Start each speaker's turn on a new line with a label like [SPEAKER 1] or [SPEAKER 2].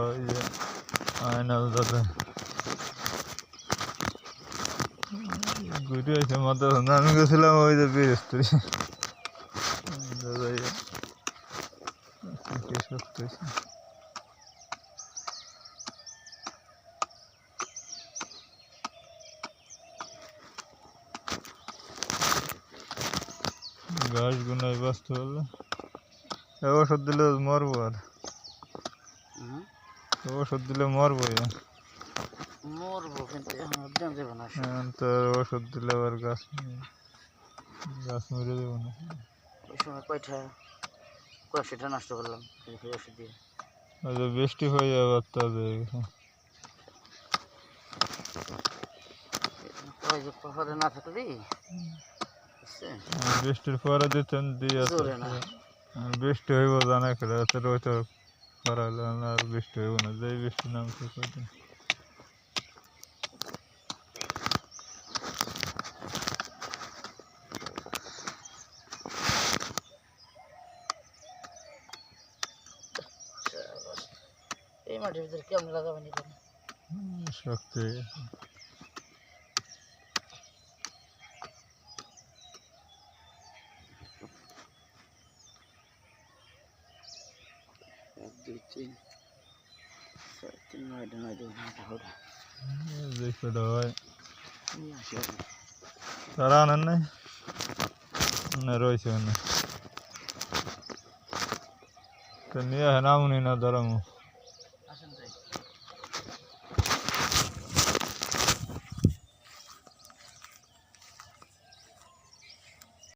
[SPEAKER 1] ওই যে আয়নাল দাদা ঘুরে হয়েছে মাথা আমি গেছিলাম ওই যে বীরস্ত্রী দাদা শক্ত হয়েছে ঘাস গুনায় বাঁচতে পারলে ওষুধ দিলে মরবো আর ওষুধ দিলে মরবো
[SPEAKER 2] মরবো কিন্তু এখন উদ্যান যাবে না
[SPEAKER 1] তো ওষুধ দিলে আবার গাছ মরে যাবো না
[SPEAKER 2] ওই সময় কয়টা নষ্ট করলাম ওষুধ দিয়ে
[SPEAKER 1] বৃষ্টি হয়ে যাবে তবে
[SPEAKER 2] না থাকলে
[SPEAKER 1] বৃষ্টির পরে দিতেন দিয়ে বৃষ্টি হইব জানা করে ওই তো করাইল আর বৃষ্টি হইব না যেই বৃষ্টি নামছে কদিন
[SPEAKER 2] এই মাটির ভিতরে কেমন লাগাবেন
[SPEAKER 1] শক্তি তারা আনেন নাই না রয়েছে তো নিয়ে নামুনি না ধরামু